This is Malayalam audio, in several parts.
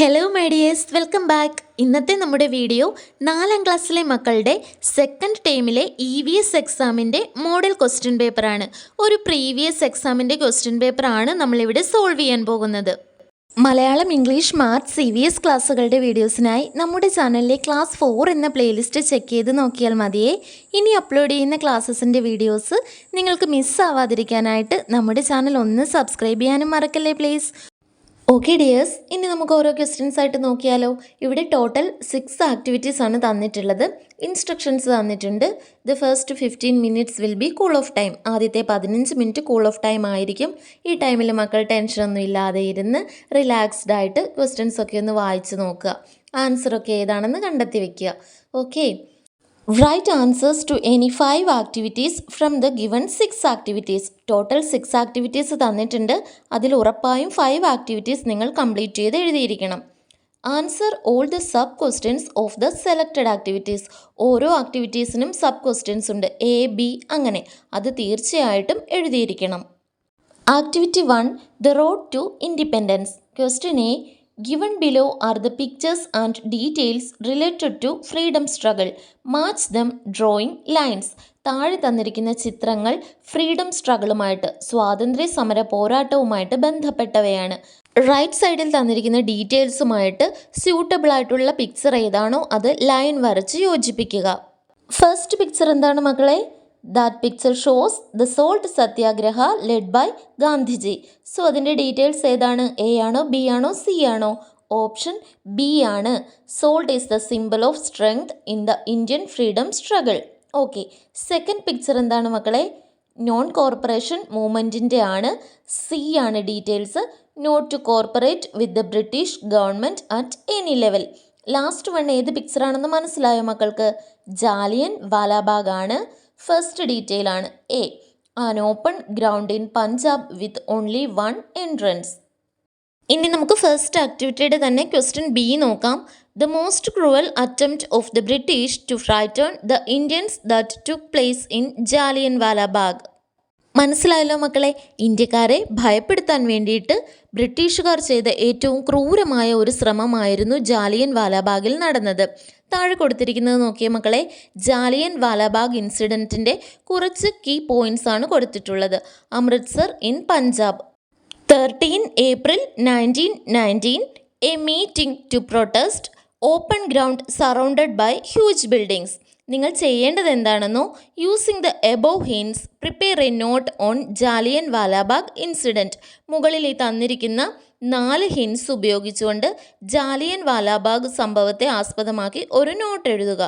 Hello my dears, welcome back. ഇന്നത്തെ നമ്മുടെ വീഡിയോ 4ാം ക്ലാസ്സിലെ മക്കളുടെ സെക്കൻഡ് ടേമിലെ EVS എക്സാമിൻ്റെ മോഡൽ ക്വസ്റ്റ്യൻ പേപ്പറാണ്. ഒരു പ്രീവിയസ് എക്സാമിൻ്റെ ക്വസ്റ്റ്യൻ പേപ്പറാണ് നമ്മളിവിടെ സോൾവ് ചെയ്യാൻ പോകുന്നത്. മലയാളം, ഇംഗ്ലീഷ്, മാത്സ്, CVS ക്ലാസ്സുകളുടെ വീഡിയോസിനായി നമ്മുടെ ചാനലിലെ ക്ലാസ് 4 എന്ന പ്ലേലിസ്റ്റ് ചെക്ക് ചെയ്ത് നോക്കിയാൽ മതിയേ. ഇനി അപ്ലോഡ് ചെയ്യുന്ന ക്ലാസ്സസിൻ്റെ വീഡിയോസ് നിങ്ങൾക്ക് മിസ്സാവാതിരിക്കാനായിട്ട് നമ്മുടെ ചാനൽ ഒന്ന് സബ്സ്ക്രൈബ് ചെയ്യാനും മറക്കല്ലേ പ്ലീസ്. ഓക്കെ ഡിയേഴ്സ്, ഇനി നമുക്ക് ഓരോ ക്വസ്റ്റ്യൻസ് ആയിട്ട് നോക്കിയാലോ. ഇവിടെ ടോട്ടൽ 6 ആക്ടിവിറ്റീസ് ആണ് തന്നിട്ടുള്ളത്. ഇൻസ്ട്രക്ഷൻസ് തന്നിട്ടുണ്ട്. The first 15 minutes will be cool off time. ആദ്യത്തെ 15 മിനിറ്റ് കൂൾ ഓഫ് ടൈം ആയിരിക്കും. ഈ ടൈമിൽ മക്കൾ ടെൻഷനൊന്നും ഇല്ലാതെ ഇരുന്ന് റിലാക്സ്ഡ് ആയിട്ട് ക്വസ്റ്റ്യൻസ് ഒക്കെ ഒന്ന് വായിച്ച് നോക്കുക. ആൻസറൊക്കെ ഏതാണെന്ന് കണ്ടെത്തി വയ്ക്കുക. Okay, write answers to any 5 activities from the given 6 activities. Total 6 activities തന്നിട്ടുണ്ട്. അതിൽ ഉറപ്പായും 5 ആക്ടിവിറ്റീസ് നിങ്ങൾ കംപ്ലീറ്റ് ചെയ്ത് എഴുതിയിരിക്കണം. Answer all the sub questions of the selected activities. ഓരോ ആക്ടിവിറ്റീസിനും സബ് ക്വസ്റ്റ്യൻസ് ഉണ്ട്, A, B അങ്ങനെ. അത് തീർച്ചയായിട്ടും എഴുതിയിരിക്കണം. Activity 1, the road to independence. Question A, given below are the pictures and details related to freedom struggle. Match them drawing lines. താഴെ തന്നിരിക്കുന്ന ചിത്രങ്ങൾ ഫ്രീഡം സ്ട്രഗിളുമായിട്ട്, സ്വാതന്ത്ര്യ സമര പോരാട്ടവുമായിട്ട് ബന്ധപ്പെട്ടവയാണ്. റൈറ്റ് സൈഡിൽ തന്നിരിക്കുന്ന ഡീറ്റെയിൽസുമായിട്ട് സ്യൂട്ടബിൾ ആയിട്ടുള്ള പിക്ചർ ഏതാണോ അത് ലൈൻ വരച്ച് യോജിപ്പിക്കുക. ഫസ്റ്റ് പിക്ചർ എന്താണ് മക്കളെ? That picture shows the salt Satyagraha led by Gandhiji. So അതിൻ്റെ ഡീറ്റെയിൽസ് ഏതാണ്? A ആണോ, B ആണോ, C ആണോ? ഓപ്ഷൻ B ആണ്. Salt is the symbol of strength in the Indian freedom struggle. Okay, second picture എന്താണ് മക്കളെ? നോൺ കോർപ്പറേഷൻ മൂവ്മെൻറ്റിൻ്റെ ആണ്. C ആണ് details. Not to cooperate with the British government at any level. Last one ഏത് പിക്ചറാണെന്ന് മനസ്സിലായോ മക്കൾക്ക്? ജാലിയൻ വാലാബാഗ് ആണ്. ഫസ്റ്റ് ഡീറ്റെയിൽ ആണ് A, an open ground in Punjab with only 1 entrance. ഇനി നമുക്ക് ഫസ്റ്റ് ആക്ടിവിറ്റിയുടെ തന്നെ ക്വസ്റ്റ്യൻ B നോക്കാം. The most cruel attempt of the British to frighten the Indians that took place in Jallianwala വാലാബാഗ്. മനസ്സിലായല്ലോ മക്കളെ, ഇന്ത്യക്കാരെ ഭയപ്പെടുത്താൻ വേണ്ടിയിട്ട് ബ്രിട്ടീഷുകാർ ചെയ്ത ഏറ്റവും ക്രൂരമായ ഒരു ശ്രമമായിരുന്നു ജാലിയൻ വാലാബാഗിൽ നടന്നത്. താഴെ കൊടുത്തിരിക്കുന്നത് നോക്കിയ മക്കളെ, ജാലിയൻ വാലാബാഗ് ഇൻസിഡൻറ്റിൻ്റെ കുറച്ച് കീ പോയിൻറ്റ്സ് ആണ് കൊടുത്തിട്ടുള്ളത്. Amritsar in Punjab, 13 April 1919, a meeting to protest, open ground surrounded by huge buildings. നിങ്ങൾ ചെയ്യേണ്ടത് എന്താണെന്നോ, using the above hints prepare a note on Jallian Walabagh incident. മുകളിൽ ഈ തന്നിരിക്കുന്ന 4 ഹിൻസ് ഉപയോഗിച്ചുകൊണ്ട് ജാലിയൻ വാലാബാഗ് സംഭവത്തെ ആസ്പദമാക്കി ഒരു നോട്ട് എഴുതുക.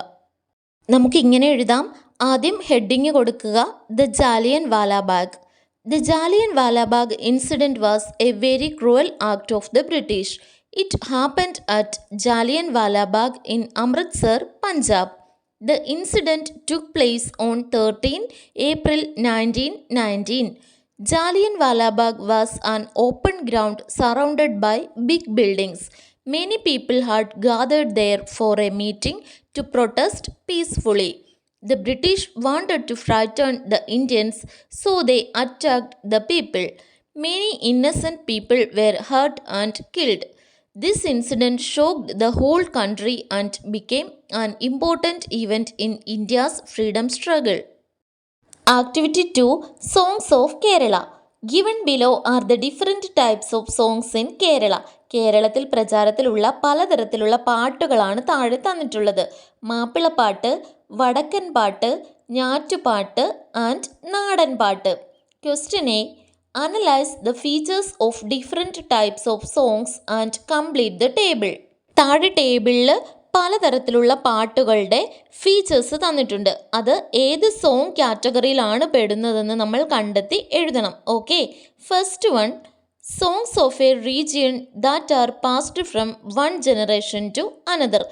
നമുക്കിങ്ങനെ എഴുതാം. ആദ്യം ഹെഡിങ് കൊടുക്കുക, the Jallian Walabagh. The Jallian Walabagh incident was a very cruel act of the British. It happened at Jallian Walabagh in Amritsar, Punjab. The incident took place on 13 April 1919. Jallianwala Bagh was an open ground surrounded by big buildings. Many people had gathered there for a meeting to protest peacefully. The British wanted to frighten the Indians, so they attacked the people. Many innocent people were hurt and killed. This incident shocked the whole country and became an important event in India's freedom struggle. Activity 2, Songs of Kerala. Given below are the different types of songs in Kerala. കേരളത്തിൽ പ്രചാരത്തിലുള്ള പലതരത്തിലുള്ള പാട്ടുകളാണ് താഴെ തന്നിട്ടുള്ളത്. മാപ്പിളപ്പാട്ട്, വടക്കൻ പാട്ട്, ഞാറ്റുപാട്ട് ആൻഡ് നാടൻ പാട്ട്. Question A, analyze the features of different types of songs and complete the table. താഴെ ടേബിളിൽ പലതരത്തിലുള്ള പാട്ടുകളുടെ ഫീച്ചേഴ്സ് തന്നിട്ടുണ്ട്. അത് ഏത് സോങ് കാറ്റഗറിയിലാണ് പെടുന്നതെന്ന് നമ്മൾ കണ്ടെത്തി എഴുതണം. Okay, first one, songs of a region that are passed from one generation to another.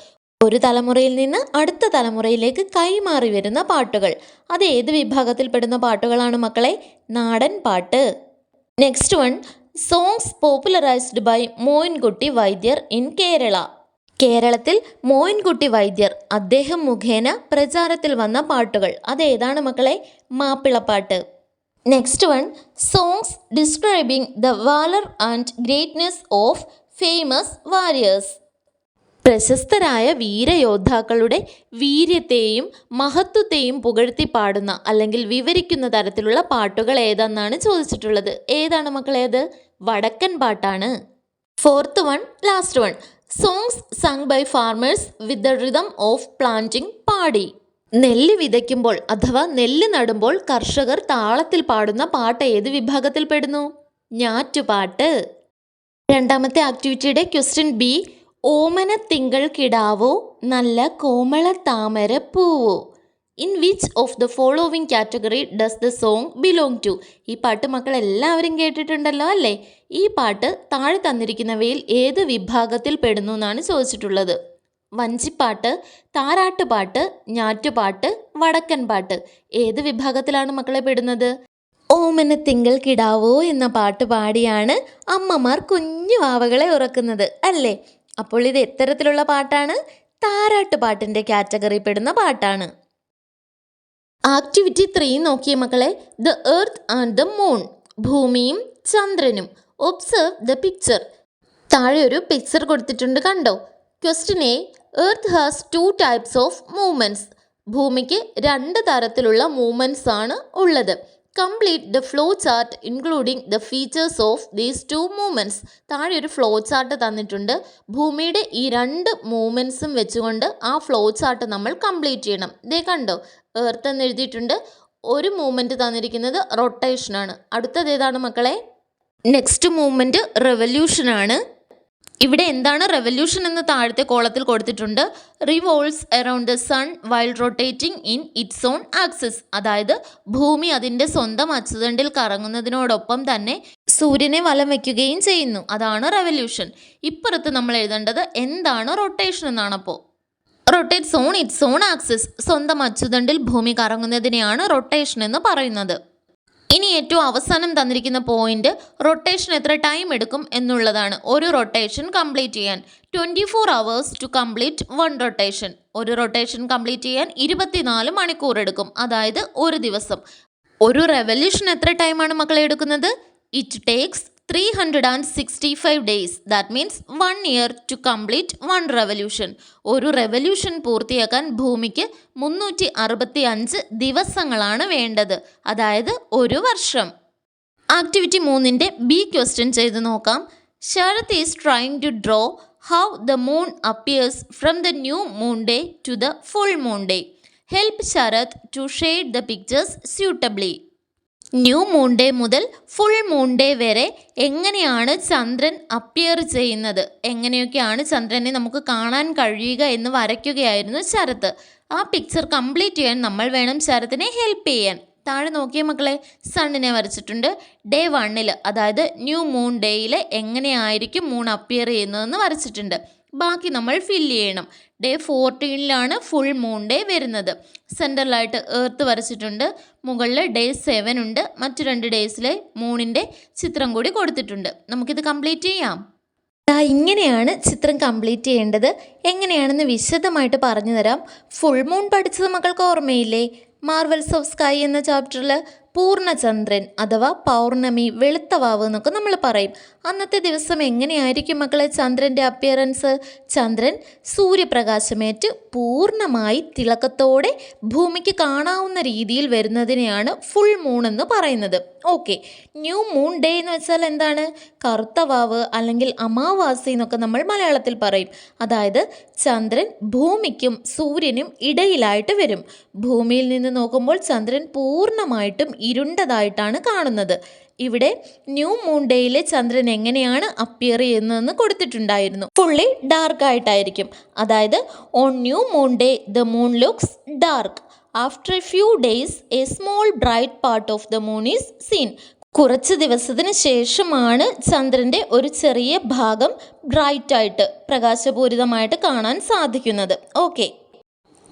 ഒരു തലമുറയിൽ നിന്ന് അടുത്ത തലമുറയിലേക്ക് കൈമാറി വരുന്ന പാട്ടുകൾ. അത് ഏത് വിഭാഗത്തിൽപ്പെടുന്ന പാട്ടുകളാണ് മക്കളെ? നാടൻ പാട്ട്. Next one, songs popularised by Moinkutty Vaidyar in Kerala. കേരളത്തിൽ മോയിൻകുട്ടി വൈദ്യർ അദ്ദേഹം മുഖേന പ്രചാരത്തിൽ വന്ന പാട്ടുകൾ. അതേതാണ് മക്കളെ? മാപ്പിളപ്പാട്ട്. Next one, songs describing the valour and greatness of famous warriors. പ്രശസ്തരായ വീരയോദ്ധാക്കളുടെ വീര്യത്തെയും മഹത്വത്തെയും പുകഴ്ത്തി പാടുന്ന അല്ലെങ്കിൽ വിവരിക്കുന്ന തരത്തിലുള്ള പാട്ടുകൾ ഏതെന്നാണ് ചോദിച്ചിട്ടുള്ളത്. ഏതാണ് മക്കളേത്? വടക്കൻ പാട്ടാണ്. Fourth one, last one. Songs sung by farmers with the rhythm of planting പാടി. നെല്ല് വിതയ്ക്കുമ്പോൾ അഥവാ നെല്ല് നടുമ്പോൾ കർഷകർ താളത്തിൽ പാടുന്ന പാട്ട് ഏത് വിഭാഗത്തിൽ പെടുന്നു? ഞാറ്റുപാട്ട്. രണ്ടാമത്തെ ആക്ടിവിറ്റിയുടെ ക്വസ്റ്റ്യൻ ബി. ഓമന തിങ്കൾ കിടാവോ നല്ല കോമള താമര പൂവോ. In which of the following category does the song belong to. ഈ പാട്ട് മക്കൾ എല്ലാവരും കേട്ടിട്ടുണ്ടല്ലോ അല്ലേ? ഈ പാട്ട് താഴെ തന്നിരിക്കുന്നവയിൽ ഏത് വിഭാഗത്തിൽ പെടുന്നു എന്നാണ് ചോദിച്ചിട്ടുള്ളത്. വഞ്ചിപ്പാട്ട്, താരാട്ടുപാട്ട്, ഞാറ്റുപാട്ട്, വടക്കൻ പാട്ട് ഏത് വിഭാഗത്തിലാണ് മക്കളെ പെടുന്നത്? ഓമന തിങ്കൾ കിടാവോ എന്ന പാട്ട് പാടിയാണ് അമ്മമാർ കുഞ്ഞു വാവകളെ ഉറക്കുന്നത് അല്ലേ? അപ്പോൾ ഇത് എത്തരത്തിലുള്ള പാട്ടാണ്? താരാട്ടുപാട്ടിൻ്റെ കാറ്റഗറി പെടുന്ന പാട്ടാണ്. ആക്ടിവിറ്റി 3 നോക്കിയ മക്കളെ. The earth and the moon. ഭൂമിയും ചന്ദ്രനും. Observe the picture. താഴെ ഒരു പിക്ചർ കൊടുത്തിട്ടുണ്ട്, കണ്ടോ? Question A. Earth has 2 types of movements. ഭൂമിക്ക് 2 തരത്തിലുള്ള മൂവ്മെൻറ്റ്സ് ആണ് ഉള്ളത്. Complete the flow chart including the features of these 2 movements. താഴെ ഒരു ഫ്ലോ ചാർട്ട് തന്നിട്ടുണ്ട്. ഭൂമിയുടെ ഈ 2 മൂവ്മെൻറ്റ്സും വെച്ചുകൊണ്ട് ആ ഫ്ലോ ചാർട്ട് നമ്മൾ കംപ്ലീറ്റ് ചെയ്യണം. ദേ കണ്ടോ, എർത്ത് എന്ന് എഴുതിയിട്ടുണ്ട്. ഒരു മൂവ്മെൻറ്റ് തന്നിരിക്കുന്നത് റൊട്ടേഷനാണ്. അടുത്തത് ഏതാണ് മക്കളെ? നെക്സ്റ്റ് മൂവ്മെൻറ്റ് റെവല്യൂഷനാണ്. ഇവിടെ എന്താണ് റെവല്യൂഷൻ എന്ന് താഴത്തെ കോളത്തിൽ കൊടുത്തിട്ടുണ്ട്. Revolves around the sun while rotating in its own axis. അതായത് ഭൂമി അതിൻ്റെ സ്വന്തം അച്ചുതണ്ടിൽ കറങ്ങുന്നതിനോടൊപ്പം തന്നെ സൂര്യനെ വലം വയ്ക്കുകയും ചെയ്യുന്നു. അതാണ് റെവല്യൂഷൻ. ഇപ്പുറത്ത് നമ്മൾ എഴുതേണ്ടത് എന്താണ് റൊട്ടേഷൻ എന്നാണപ്പോൾ. Rotates on its own axis. സ്വന്തം അച്ചുതണ്ടിൽ ഭൂമി കറങ്ങുന്നതിനെയാണ് റൊട്ടേഷൻ എന്ന് പറയുന്നത്. ഇനി ഏറ്റവും അവസാനം തന്നിരിക്കുന്ന പോയിന്റ് റൊട്ടേഷൻ എത്ര ടൈം എടുക്കും എന്നുള്ളതാണ്. ഒരു റൊട്ടേഷൻ കംപ്ലീറ്റ് ചെയ്യാൻ 24 hours ടു കംപ്ലീറ്റ് 1 റൊട്ടേഷൻ. ഒരു റൊട്ടേഷൻ കംപ്ലീറ്റ് ചെയ്യാൻ 24 മണിക്കൂർ എടുക്കും, അതായത് ഒരു ദിവസം. ഒരു റെവല്യൂഷൻ എത്ര ടൈമാണ് മക്കളെ എടുക്കുന്നത്? It takes 365 days. That means 1 year to complete 1 revolution. ഒരു റെവല്യൂഷൻ പൂർത്തിയാക്കാൻ ഭൂമിക്ക് 365 ദിവസങ്ങളാണ് വേണ്ടത്, അതായത് ഒരു വർഷം. ആക്ടിവിറ്റി 3ൻ്റെ ബി ക്വസ്റ്റ്യൻ ചെയ്ത് നോക്കാം. Sarath is trying to draw how the moon appears from the new moon day to the full moon day. Help Sarath to shade the pictures suitably. New moon day മുതൽ ഫുൾ മൂൺ ഡേ വരെ എങ്ങനെയാണ് ചന്ദ്രൻ അപ്പിയർ ചെയ്യുന്നത്, എങ്ങനെയൊക്കെയാണ് ചന്ദ്രനെ നമുക്ക് കാണാൻ കഴിയുക എന്ന് വരയ്ക്കുകയായിരുന്നു ശരത്ത്. ആ പിക്ചർ കംപ്ലീറ്റ് ചെയ്യാൻ നമ്മൾ വേണം ശരത്തിനെ ഹെൽപ്പ് ചെയ്യാൻ. താഴെ നോക്കിയ മക്കളെ, സണ്ണിനെ വരച്ചിട്ടുണ്ട്. ഡേ 1 അതായത് ന്യൂ മൂൺ ഡേയിൽ എങ്ങനെയായിരിക്കും മൂൺ അപ്പിയർ ചെയ്യുന്നതെന്ന് വരച്ചിട്ടുണ്ട്. ബാക്കി നമ്മൾ ഫില്ല് ചെയ്യണം. ഡേ 14 ഫുൾ മൂൺ ഡേ വരുന്നത്. സെൻറ്ററിലായിട്ട് എർത്ത് വരച്ചിട്ടുണ്ട്. മുകളിൽ ഡേ 7 ഉണ്ട്. മറ്റു 2 ഡേയ്സിലെ മൂണിൻ്റെ ചിത്രം കൂടി കൊടുത്തിട്ടുണ്ട്. നമുക്കിത് കംപ്ലീറ്റ് ചെയ്യാം. ഇങ്ങനെയാണ് ചിത്രം കംപ്ലീറ്റ് ചെയ്യേണ്ടത്. എങ്ങനെയാണെന്ന് വിശദമായിട്ട് പറഞ്ഞു തരാം. ഫുൾ മൂൺ പഠിച്ചത് മക്കൾക്ക് ഓർമ്മയില്ലേ? മാർവൽസ് ഓഫ് സ്കൈ എന്ന ചാപ്റ്ററിൽ പൂർണ്ണചന്ദ്രൻ അഥവാ പൗർണമി, വെളുത്തവാവ് എന്നൊക്കെ നമ്മൾ പറയും. അന്നത്തെ ദിവസം എങ്ങനെയായിരിക്കും മക്കളെ ചന്ദ്രൻ്റെ അപ്പിയറൻസ്? ചന്ദ്രൻ സൂര്യപ്രകാശമേറ്റ് പൂർണ്ണമായി തിളക്കത്തോടെ ഭൂമിക്ക് കാണാവുന്ന രീതിയിൽ വരുന്നതിനെയാണ് ഫുൾ മൂൺ എന്ന് പറയുന്നത്. ഓക്കെ, ന്യൂ മൂൺ ഡേ എന്ന് വെച്ചാൽ എന്താണ്? കറുത്തവാവ് അല്ലെങ്കിൽ അമാവാസി എന്നൊക്കെ നമ്മൾ മലയാളത്തിൽ പറയും. അതായത് ചന്ദ്രൻ ഭൂമിക്കും സൂര്യനും ഇടയിലായിട്ട് വരും. ഭൂമിയിൽ നിന്ന് നോക്കുമ്പോൾ ചന്ദ്രൻ പൂർണ്ണമായിട്ടും ഇരുണ്ടതായിട്ടാണ് കാണുന്നത്. ഇവിടെ ന്യൂ മൂൺ ഡേയിലെ ചന്ദ്രൻ എങ്ങനെയാണ് അപ്പിയർ ചെയ്യുന്നതെന്ന് കൊടുത്തിട്ടുണ്ടായിരുന്നു. ഫുള്ളി ഡാർക്ക് ആയിട്ടായിരിക്കും. അതായത് on new moon day the moon looks dark. After A few days A small bright part of the moon is seen. കുറച്ച് ദിവസത്തിന് ശേഷമാണ് ചന്ദ്രൻ്റെ ഒരു ചെറിയ ഭാഗം ബ്രൈറ്റായിട്ട് പ്രകാശപൂരിതമായിട്ട് കാണാൻ സാധിക്കുന്നത്. Okay,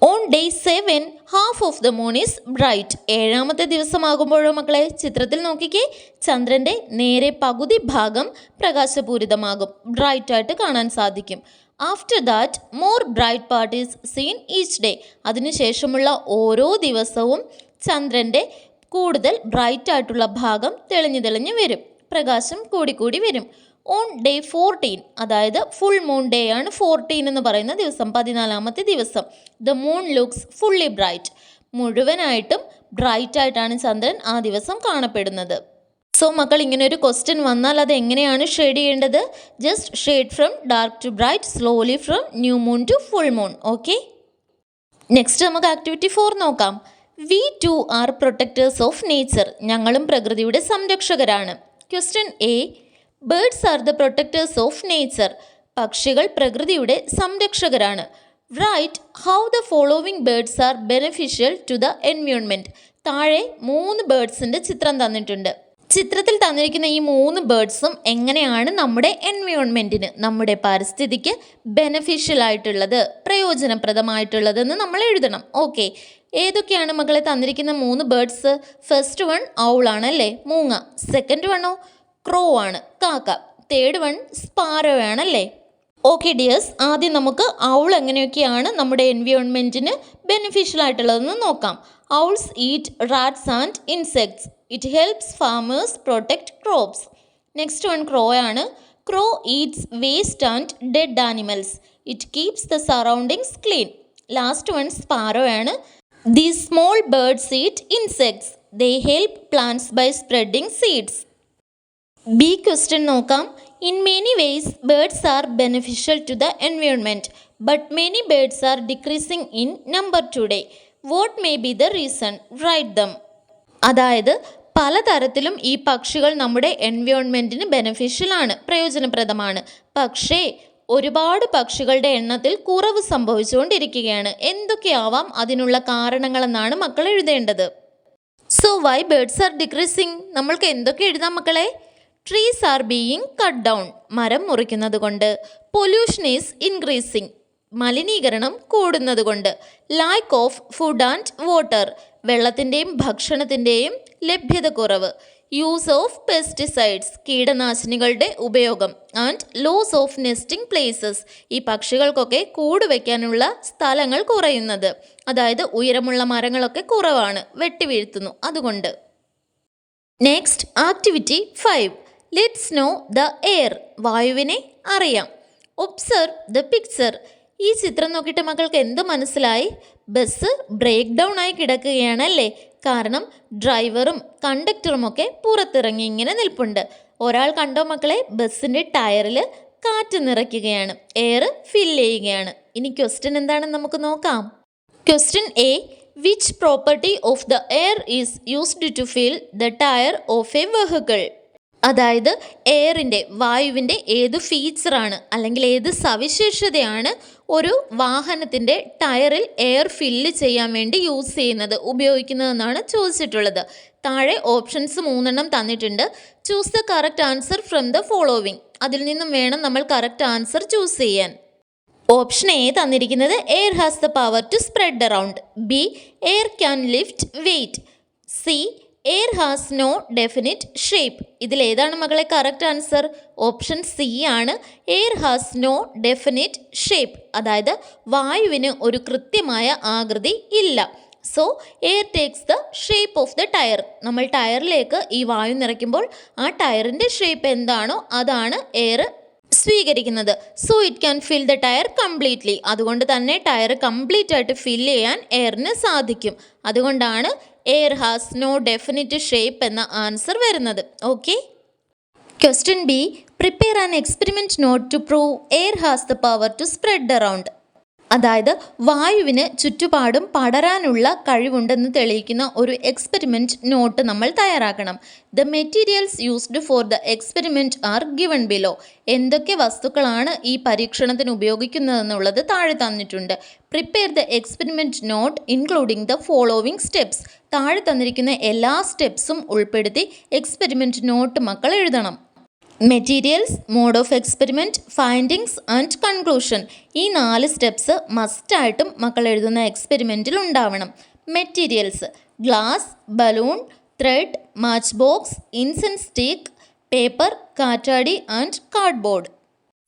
on day 7 half of the moon is bright. 7ാമത്തെ ദിവസമാകുമ്പോഴോ മക്കളെ ചിത്രത്തിൽ നോക്കിക്കേ, ചന്ദ്രൻ്റെ നേരെ പകുതി ഭാഗം പ്രകാശപൂരിതമാകും, ബ്രൈറ്റായിട്ട് കാണാൻ സാധിക്കും. After that more bright part is seen each day. അതിനുശേഷമുള്ള ഓരോ ദിവസവും ചന്ദ്രൻ്റെ കൂടുതൽ ബ്രൈറ്റായിട്ടുള്ള ഭാഗം തെളിഞ്ഞു തെളിഞ്ഞ് വരും, പ്രകാശം കൂടിക്കൂടി വരും. ഓൺ ഡേ 14, അതായത് ഫുൾ മൂൺ ഡേ ആണ് 14 എന്ന് പറയുന്ന ദിവസം, 14ാമത്തെ ദിവസം. The moon looks fully bright. മുഴുവനായിട്ടും ബ്രൈറ്റ് ആയിട്ടാണ് ചന്ദ്രൻ ആ ദിവസം കാണപ്പെടുന്നത്. സോ മക്കൾ, ഇങ്ങനെ ഒരു ക്വസ്റ്റ്യൻ വന്നാൽ അത് എങ്ങനെയാണ് ഷെയ്ഡ് ചെയ്യേണ്ടത്? Just shade from dark to bright, slowly from new moon to full moon. Okay, next നമുക്ക് ആക്ടിവിറ്റി 4 നോക്കാം. We too are protectors of nature. ഞങ്ങളും പ്രകൃതിയുടെ സംരക്ഷകരാണ്. Question A, birds are the protectors of nature. പക്ഷികൾ പ്രകൃതിയുടെ സംരക്ഷകരാണ്. Write how the following birds are beneficial to the environment. താഴെ 3 ബേർഡ്സിൻ്റെ ചിത്രം തന്നിട്ടുണ്ട്. ചിത്രത്തിൽ തന്നിരിക്കുന്ന ഈ 3 ബേർഡ്സും എങ്ങനെയാണ് നമ്മുടെ എൻവയോൺമെൻറ്റിന്, നമ്മുടെ പരിസ്ഥിതിക്ക് ബെനഫിഷ്യൽ ആയിട്ടുള്ളത്, പ്രയോജനപ്രദമായിട്ടുള്ളതെന്ന് നമ്മൾ എഴുതണം. ഓക്കെ, ഏതൊക്കെയാണ് മക്കളെ തന്നിരിക്കുന്ന 3 ബേർഡ്സ്? ഫസ്റ്റ് വൺ ഔളാണ് അല്ലേ, മൂങ്ങ. സെക്കൻഡ് വണ്ണോ ക്രോ ആണ്, കാക്ക. തേർഡ് വൺ സ്പാരോ ആണല്ലേ. ഓക്കെ ഡിയേഴ്സ്, ആദ്യം നമുക്ക് ഔൾ എങ്ങനെയൊക്കെയാണ് നമ്മുടെ എൻവയോൺമെൻറ്റിന് ബെനിഫിഷ്യൽ ആയിട്ടുള്ളതെന്ന് നോക്കാം. Owls eat rats and insects. It helps farmers protect crops. Next one crow ആണ്. Crow eats waste and dead animals. It keeps the surroundings clean. Last one sparrow ആണ്. These small birds eat insects. They help plants by spreading seeds. B question നോക്കാം. In many ways, birds are beneficial to the environment, but many birds are decreasing in number today. What may be the reason? Write them. അതായത് പലതരത്തിലും ഈ പക്ഷികൾ നമ്മുടെ എൻവയോൺമെൻറ്റിന് ബെനഫിഷ്യൽ ആണ്, പ്രയോജനപ്രദമാണ്. പക്ഷേ ഒരുപാട് പക്ഷികളുടെ എണ്ണത്തിൽ കുറവ് സംഭവിച്ചുകൊണ്ടിരിക്കുകയാണ്. എന്തൊക്കെയാവാം അതിനുള്ള കാരണങ്ങളെന്നാണ് മക്കൾ എഴുതേണ്ടത്. So why birds are decreasing? നമ്മൾക്ക് എന്തൊക്കെ എഴുതാം മക്കളെ? Trees are being cut down. മരം മുറിക്കുന്നത് കൊണ്ട്. Pollution is increasing. മലിനീകരണം കൂടുന്നത് കൊണ്ട്. Lack of food and water. വെള്ളത്തിൻ്റെയും ഭക്ഷണത്തിൻ്റെയും ലഭ്യത കുറവ്. Use of pesticides. കീടനാശിനികളുടെ ഉപയോഗം. And loss of nesting places. ഈ പക്ഷികൾക്കൊക്കെ കൂട് വയ്ക്കാനുള്ള സ്ഥലങ്ങൾ കുറയുന്നത്. അതായത് ഉയരമുള്ള മരങ്ങളൊക്കെ കുറവാണ്, വെട്ടിവീഴ്ത്തുന്നു, അതുകൊണ്ട്. Next activity 5. Let's know the air. വായുവിനെ അറിയാം. Observe the picture. ഈ ചിത്രം നോക്കിയിട്ട് മക്കൾക്ക് എന്ത് മനസ്സിലായി? ബസ് ബ്രേക്ക് ഡൗൺ ആയി കിടക്കുകയാണല്ലേ. കാരണം ഡ്രൈവറും കണ്ടക്ടറും ഒക്കെ പുറത്തിറങ്ങി ഇങ്ങനെ നിൽപ്പുണ്ട്. ഒരാൾ കണ്ടോ മക്കളെ? ബസ്സിൻ്റെ ടയറിൽ കാറ്റ് നിറയ്ക്കുകയാണ്, എയർ ഫില്ല് ചെയ്യുകയാണ്. ഇനി ക്വസ്റ്റ്യൻ എന്താണെന്ന് നമുക്ക് നോക്കാം. Question A, which property of the air is used to fill the tyre of a vehicle. അതായത് എയറിൻ്റെ, വായുവിൻ്റെ ഏത് ഫീച്ചറാണ് അല്ലെങ്കിൽ ഏത് സവിശേഷതയാണ് ഒരു വാഹനത്തിൻ്റെ ടയറിൽ എയർ ഫില്ല് ചെയ്യാൻ വേണ്ടി യൂസ് ചെയ്യുന്നത്, ഉപയോഗിക്കുന്നതെന്നാണ് ചോദിച്ചിട്ടുള്ളത്. താഴെ ഓപ്ഷൻസ് 3 തന്നിട്ടുണ്ട്. Choose the correct answer from the following. അതിൽ നിന്നും വേണം നമ്മൾ കറക്റ്റ് ആൻസർ ചൂസ് ചെയ്യാൻ. ഓപ്ഷൻ എ തന്നിരിക്കുന്നത് air has the power to spread around. B, air can lift weight. C, air has no definite shape. ഇതിലേതാണ് മകളെ കറക്റ്റ് ആൻസർ? ഓപ്ഷൻ സി ആണ്. Air has no definite shape. അതായത് വായുവിന് ഒരു കൃത്യമായ ആകൃതി ഇല്ല. So air takes the shape of the tyre. നമ്മൾ ടയറിലേക്ക് ഈ വായു നിറയ്ക്കുമ്പോൾ ആ ടയറിൻ്റെ ഷേപ്പ് എന്താണോ അതാണ് എയർ സ്വീകരിക്കുന്നത്. So it can fill the tyre completely. അതുകൊണ്ട് തന്നെ ടയർ കംപ്ലീറ്റ് ആയിട്ട് ഫില്ല് ചെയ്യാൻ എയറിന് സാധിക്കും. അതുകൊണ്ടാണ് air has no definite shape എന്ന ആൻസർ വരുന്നത്. Okay, question B, prepare an experiment note to prove air has the power to spread around. അതായത് വായുവിന് ചുറ്റുപാടും പടരാനുള്ള കഴിവുണ്ടെന്ന് തെളിയിക്കുന്ന ഒരു എക്സ്പെരിമെൻറ്റ് നോട്ട് നമ്മൾ തയ്യാറാക്കണം. The materials used for the experiment are given below. എന്തൊക്കെ വസ്തുക്കളാണ് ഈ പരീക്ഷണത്തിന് ഉപയോഗിക്കുന്നതെന്നുള്ളത് താഴെ തന്നിട്ടുണ്ട്. Prepare the experiment note including the following steps. താഴെ തന്നിരിക്കുന്ന എല്ലാ സ്റ്റെപ്സും ഉൾപ്പെടുത്തി എക്സ്പെരിമെൻറ്റ് നോട്ട് മക്കൾ എഴുതണം. Materials, mode of experiment, findings and conclusion. ഈ 4 സ്റ്റെപ്സ് മസ്റ്റായിട്ടും മക്കൾ എഴുതുന്ന എക്സ്പെരിമെൻറ്റിൽ ഉണ്ടാവണം. Materials: glass, balloon, thread, match box, incense stick, paper, കാറ്റാടി ആൻഡ് കാർഡ്ബോർഡ്.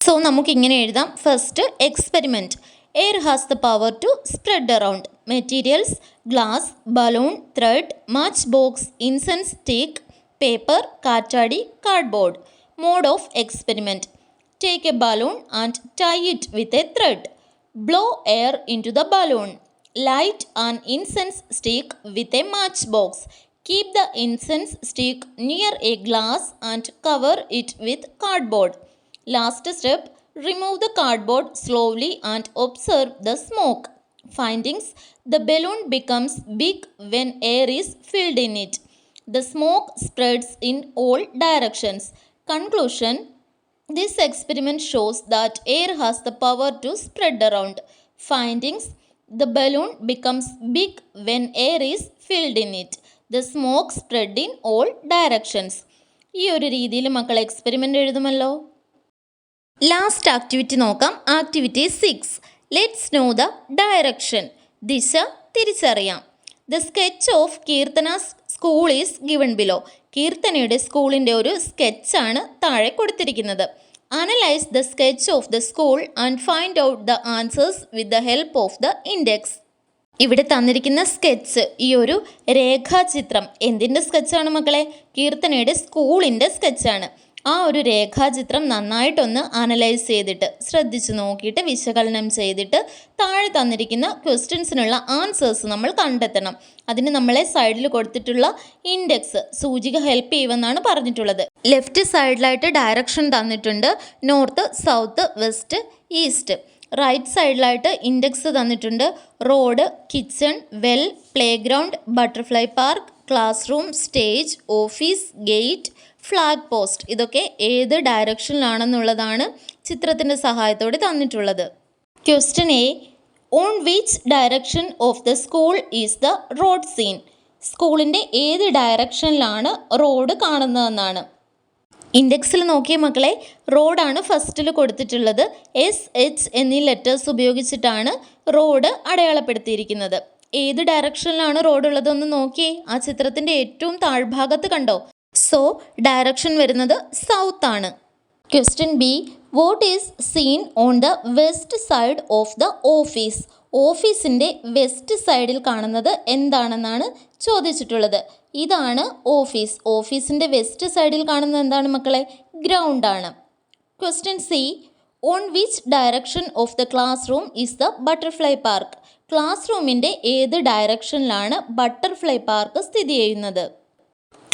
സോ നമുക്കിങ്ങനെ എഴുതാം. First experiment. Air has the power to spread around. Materials: glass, balloon, thread, match box, incense stick, paper, കാറ്റാടി, cardboard. Mode of experiment. Take a balloon and tie it with a thread. Blow air into the balloon. Light an incense stick with a matchbox. Keep the incense stick near a glass and cover it with cardboard. Last step, remove the cardboard slowly and observe the smoke. Findings: the balloon becomes big when air is filled in it. The smoke spreads in all directions. Conclusion: this experiment shows that air has the power to spread around. Findings: the balloon becomes big when air is filled in it. The smoke spread in all directions. ഈ ഒരു രീതിയിൽ മക്കൾ എക്സ്പെരിമെൻ്റ് എഴുതുമല്ലോ. ലാസ്റ്റ് ആക്ടിവിറ്റി നോക്കാം. Activity 6. Let's know the direction. ദിശ തിരിച്ചറിയാം. The sketch of Keerthana's school is given below. കീർത്തനയുടെ സ്കൂളിൻ്റെ ഒരു സ്കെച്ചാണ് താഴെ കൊടുത്തിരിക്കുന്നത്. Analyse the sketch of the school and find out the answers with the help of the index. ഇവിടെ തന്നിരിക്കുന്ന സ്കെച്ച്, ഈ ഒരു രേഖാചിത്രം എന്തിൻ്റെ സ്കെച്ചാണ് മക്കളെ? കീർത്തനയുടെ സ്കൂളിൻ്റെ സ്കെച്ചാണ്. ആ ഒരു രേഖാചിത്രം നന്നായിട്ടൊന്ന് അനലൈസ് ചെയ്തിട്ട് ശ്രദ്ധിച്ച് നോക്കിയിട്ട് വിശകലനം ചെയ്തിട്ട് താഴെ തന്നിരിക്കുന്ന ക്വസ്റ്റ്യൻസിനുള്ള ആൻസേഴ്സ് നമ്മൾ കണ്ടെത്തണം. അതിന് നമ്മളെ സൈഡിൽ കൊടുത്തിട്ടുള്ള ഇൻഡെക്സ് സൂചിക ഹെൽപ്പ് ചെയ്യുമെന്നാണ് പറഞ്ഞിട്ടുള്ളത്. ലെഫ്റ്റ് സൈഡിലായിട്ട് ഡയറക്ഷൻ തന്നിട്ടുണ്ട്, north, south, west, east. Right സൈഡിലായിട്ട് ഇൻഡെക്സ് തന്നിട്ടുണ്ട്, road, kitchen, well, play ground, butterfly park, class room, stage, office, gate, flag post. ഇതൊക്കെ ഏത് ഡയറക്ഷനിലാണെന്നുള്ളതാണ് ചിത്രത്തിൻ്റെ സഹായത്തോടെ തന്നിട്ടുള്ളത്. Question A, on which direction of the school is the road seen. സ്കൂളിൻ്റെ ഏത് ഡയറക്ഷനിലാണ് റോഡ് കാണുന്നതെന്നാണ്. ഇൻഡെക്സിൽ നോക്കിയ മക്കളെ, റോഡാണ് ഫസ്റ്റിൽ കൊടുത്തിട്ടുള്ളത്. SH എന്നീ ലെറ്റേഴ്സ് ഉപയോഗിച്ചിട്ടാണ് റോഡ് അടയാളപ്പെടുത്തിയിരിക്കുന്നത്. ഏത് ഡയറക്ഷനിലാണ് റോഡ് ഉള്ളതെന്ന് നോക്കിയേ. ആ ചിത്രത്തിൻ്റെ ഏറ്റവും താഴ്ഭാഗത്ത് കണ്ടോ? സോ ഡയറക്ഷൻ വരുന്നത് സൗത്ത് ആണ്. Question B, what is seen on the west side of the office. ഓഫീസിൻ്റെ വെസ്റ്റ് സൈഡിൽ കാണുന്നത് എന്താണെന്നാണ് ചോദിച്ചിട്ടുള്ളത്. ഇതാണ് ഓഫീസ്. ഓഫീസിൻ്റെ വെസ്റ്റ് സൈഡിൽ കാണുന്നത് എന്താണ് മക്കളെ? ഗ്രൗണ്ടാണ്. Question C, on which direction of the class room is the butterfly park. Class റൂമിൻ്റെ ഏത് ഡയറക്ഷനിലാണ് ബട്ടർഫ്ലൈ പാർക്ക് സ്ഥിതി ചെയ്യുന്നത്?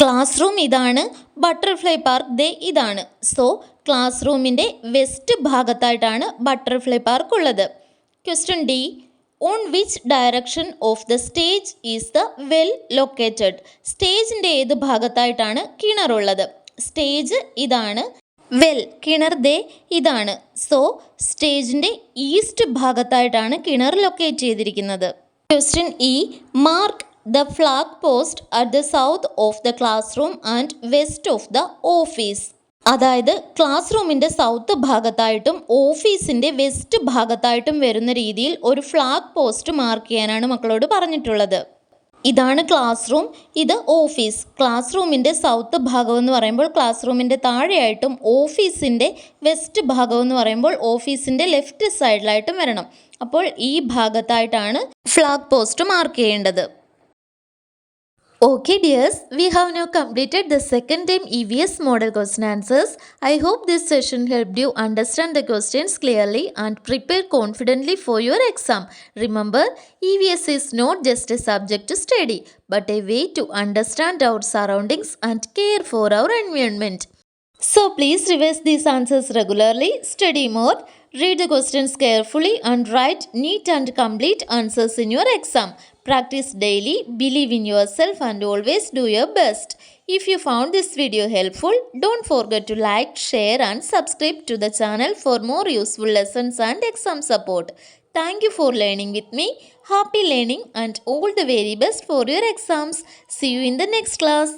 ക്ലാസ് റൂം ഇതാണ്, ബട്ടർഫ്ലൈ പാർക്ക് ദേ ഇതാണ്. സോ ക്ലാസ് റൂമിൻ്റെ വെസ്റ്റ് ഭാഗത്തായിട്ടാണ് ബട്ടർഫ്ലൈ പാർക്ക് ഉള്ളത്. Question D, on which direction of the stage is the well located. സ്റ്റേജിൻ്റെ ഏത് ഭാഗത്തായിട്ടാണ് കിണറുള്ളത്? സ്റ്റേജ് ഇതാണ്, വെൽ കിണർ ദേ ഇതാണ്. സോ സ്റ്റേജിൻ്റെ ഈസ്റ്റ് ഭാഗത്തായിട്ടാണ് കിണർ ലൊക്കേറ്റ് ചെയ്തിരിക്കുന്നത്. Question E, mark the flag post at the south of the classroom and west of the office. അതായത് ക്ലാസ് റൂമിൻ്റെ സൗത്ത് ഭാഗത്തായിട്ടും ഓഫീസിൻ്റെ വെസ്റ്റ് ഭാഗത്തായിട്ടും വരുന്ന രീതിയിൽ ഒരു ഫ്ലാഗ് പോസ്റ്റ് മാർക്ക് ചെയ്യാനാണ് മക്കളോട് പറഞ്ഞിട്ടുള്ളത്. ഇതാണ് ക്ലാസ് റൂം, ഇത് ഓഫീസ്. ക്ലാസ് റൂമിൻ്റെ സൗത്ത് ഭാഗം എന്ന് പറയുമ്പോൾ ക്ലാസ് റൂമിൻ്റെ താഴെയായിട്ടും ഓഫീസിൻ്റെ വെസ്റ്റ് ഭാഗം എന്ന് പറയുമ്പോൾ ഓഫീസിൻ്റെ ലെഫ്റ്റ് സൈഡിലായിട്ടും വരണം. അപ്പോൾ ഈ ഭാഗത്തായിട്ടാണ് ഫ്ലാഗ് പോസ്റ്റ് മാർക്ക് ചെയ്യേണ്ടത്. Okay dears, we have now completed the second time EVS model question answers. I hope this session helped you understand the questions clearly and prepare confidently for your exam. Remember, EVS is not just a subject to study, but a way to understand our surroundings and care for our environment. So please revise these answers regularly, study more, read the questions carefully and write neat and complete answers in your exam. Practice daily, believe in yourself and always do your best. If you found this video helpful, don't forget to like, share and subscribe to the channel for more useful lessons and exam support. Thank you for learning with me. Happy learning and all the very best for your exams. See you in the next class.